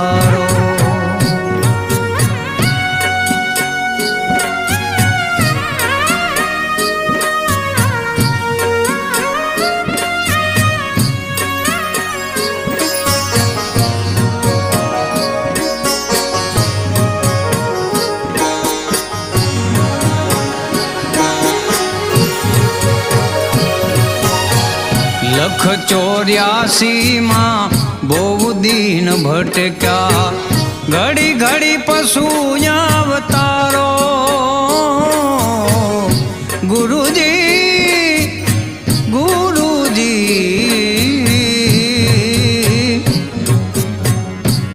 અવતારો। લખ 84 માં બહુ દીન ભટક્યા, ઘડી ઘડી પશુ અવતારો। ગુરુજી